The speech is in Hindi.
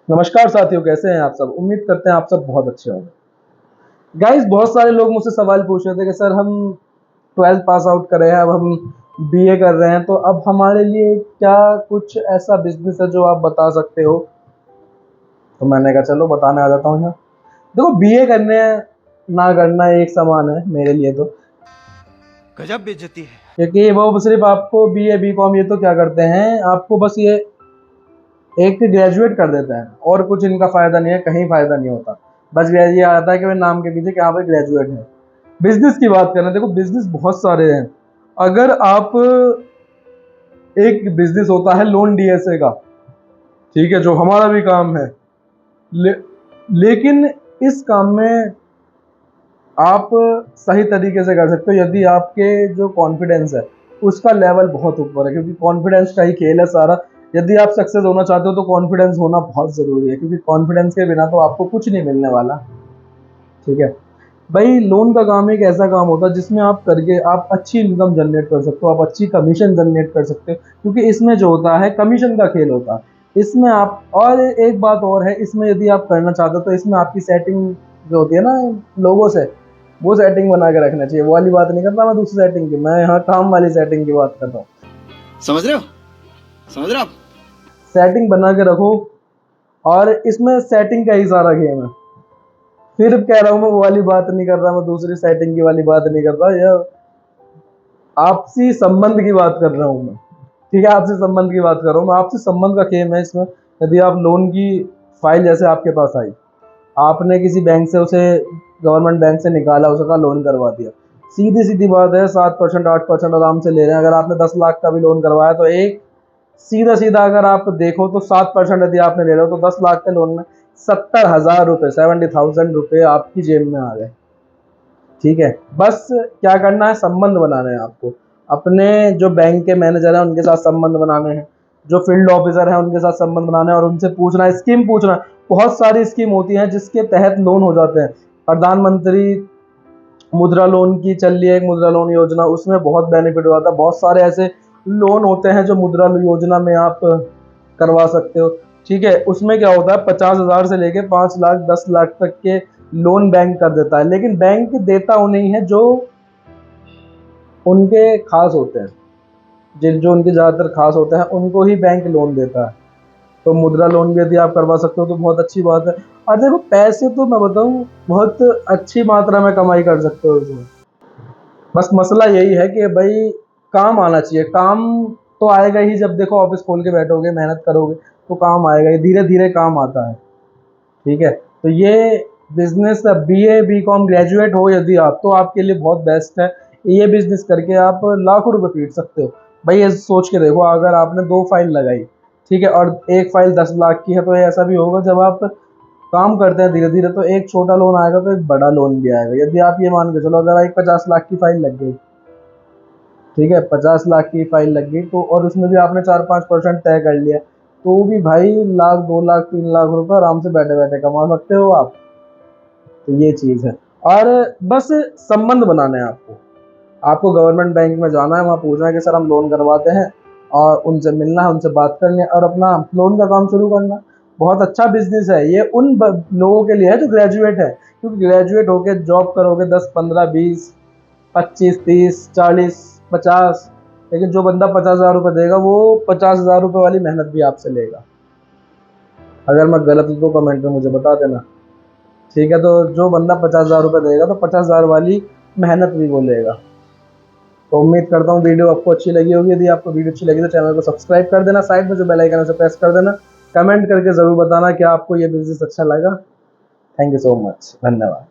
नमस्कार साथियों, कैसे हैं आप सब। उम्मीद करते हैं आप सब बहुत अच्छे होंगे। गाइस, बहुत सारे लोग मुझसे सवाल पूछ रहे थे कि सर हम 12th पास आउट कर रहे हैं, अब हम बीए कर रहे हैं, तो अब हमारे लिए क्या कुछ ऐसा बिजनेस है जो आप बता सकते हो। तो मैंने कहा चलो बताने आ जाता हूँ यहाँ। देखो, बीए करने ना करना एक समान है मेरे लिए तो, गजब बेइज्जती है। क्योंकि वो सिर्फ आपको बीए बीकॉम ये तो क्या करते हैं, आपको बस ये एक ग्रेजुएट कर देते हैं और कुछ इनका फायदा नहीं है, कहीं फायदा नहीं होता। बस ये आता है कि भाई नाम के पीछे कि हाँ भाई ग्रेजुएट है। बिजनेस की बात करें, देखो बिजनेस बहुत सारे हैं। अगर आप, एक बिजनेस होता है लोन डीएसए का, ठीक है, जो हमारा भी काम है। लेकिन इस काम में आप सही तरीके से कर सकते हो यदि आपके जो कॉन्फिडेंस है उसका लेवल बहुत ऊपर है, क्योंकि कॉन्फिडेंस का ही खेल है सारा। यदि आप सक्सेस होना चाहते हो तो कॉन्फिडेंस होना बहुत ज़रूरी है, क्योंकि कॉन्फिडेंस के बिना तो आपको कुछ नहीं मिलने वाला। ठीक है भाई, लोन का काम एक ऐसा काम होता है जिसमें आप करके आप अच्छी इनकम जनरेट कर सकते हो, आप अच्छी कमीशन जनरेट कर सकते हो, क्योंकि इसमें जो होता है कमीशन का खेल होता है इसमें आप। और एक बात और है, इसमें यदि आप करना चाहते हो तो इसमें आपकी सेटिंग जो होती है ना लोगों से, वो सेटिंग बना के रखना चाहिए। वो वाली बात नहीं करता मैं दूसरी सेटिंग की, मैं यहाँ काम वाली सेटिंग की बात कर रहा हूँ। समझ रहे हो? समझ रहे हो आप? सेटिंग बना के रखो, और इसमें सेटिंग का ही सारा गेम है। फिर कह रहा हूँ मैं वो वाली बात नहीं कर रहा, मैं दूसरी सेटिंग की वाली बात नहीं कर रहा, यह आपसी संबंध की बात कर रहा हूँ मैं। ठीक है, आपसी संबंध की बात कर रहा हूँ मैं, आपसी संबंध का खेम है इसमें। यदि आप लोन की फाइल जैसे आपके पास आई, आपने किसी बैंक से उसे, गवर्नमेंट बैंक से निकाला, उसका लोन करवा दिया, सीधी सीधी बात है 7% 8% आराम से ले रहे हैं। अगर आपने 10 लाख का भी लोन करवाया तो एक सीधा सीधा अगर आप देखो तो 7% यदि आपने ले रहे हो तो 10 लाख के लोन में 70,000 रुपये, 70,000 रुपये आपकी जेब में आ गए। ठीक है, बस क्या करना है, संबंध बनाने हैं आपको। अपने जो बैंक के मैनेजर हैं उनके साथ संबंध बनाने हैं, जो फील्ड ऑफिसर हैं उनके साथ संबंध बनाने हैं, और उनसे पूछना है, स्कीम पूछना है। बहुत सारी स्कीम होती हैं जिसके तहत लोन हो जाते हैं। प्रधानमंत्री मुद्रा लोन की चल रही है एक मुद्रा लोन योजना, उसमें बहुत बेनिफिट होता है। बहुत सारे ऐसे लोन होते हैं जो मुद्रा योजना में आप करवा सकते हो। ठीक है, उसमें क्या होता है, 50,000 से लेके 5 लाख 10 लाख तक के लोन बैंक कर देता है, लेकिन बैंक देता वो नहीं है जो उनके खास होते हैं, जो उनके ज़्यादातर खास होते हैं उनको ही बैंक लोन देता है। तो मुद्रा लोन भी यदि आप करवा सकते हो तो बहुत अच्छी बात है। और देखो, पैसे तो मैं बताऊं बहुत अच्छी मात्रा में कमाई कर सकते हो इसमें। बस मसला यही है कि भाई काम आना चाहिए। काम तो आएगा ही, जब देखो ऑफिस खोल के बैठोगे मेहनत करोगे तो काम आएगा ही, धीरे धीरे काम आता है। ठीक है, तो ये बिजनेस, बीए बीकॉम ग्रेजुएट हो यदि आप, तो आपके लिए बहुत बेस्ट है। ये बिजनेस करके आप लाखों रुपए पीट सकते हो। भाई ये सोच के देखो, अगर आपने 2 फाइल लगाई, ठीक है, और एक फाइल 10 लाख की है, तो ये ऐसा भी होगा जब आप काम करते हैं धीरे धीरे तो एक छोटा लोन आएगा तो एक बड़ा लोन भी आएगा। यदि आप ये मान के चलो, अगर एक 50 लाख की फाइल लग गई, ठीक है, 50 लाख की फाइल लग गई तो, और उसमें भी आपने 4-5% तय कर लिया, तो भी भाई लाख 2 लाख 3 लाख रुपए आराम से बैठे बैठे कमा सकते हो आप। तो ये चीज़ है। और बस संबंध बनाना है आपको। आपको गवर्नमेंट बैंक में जाना है, वहाँ पूछना है कि सर हम लोन करवाते हैं, और उनसे मिलना है, उनसे बात करनी है और अपना लोन का काम शुरू करना। बहुत अच्छा बिजनेस है ये उन लोगों के लिए है जो ग्रेजुएट है, क्योंकि ग्रेजुएट होकर जॉब करोगे 10 15 20 25 30 40 50, लेकिन जो बंदा 50,000 रुपये देगा वो 50,000 रुपये वाली मेहनत भी आपसे लेगा। अगर मैं गलत हूँ तो कमेंट में मुझे बता देना। ठीक है, तो जो बंदा 50,000 रुपये देगा तो 50,000 वाली मेहनत भी वो लेगा। तो उम्मीद करता हूँ वीडियो आपको अच्छी लगी होगी। यदि आपको वीडियो अच्छी लगी तो चैनल को सब्सक्राइब कर देना, साइड में जो बेल आइकन है उसे प्रेस कर देना, कमेंट करके ज़रूर बताना कि आपको ये बिजनेस अच्छा लगा। थैंक यू सो मच, धन्यवाद।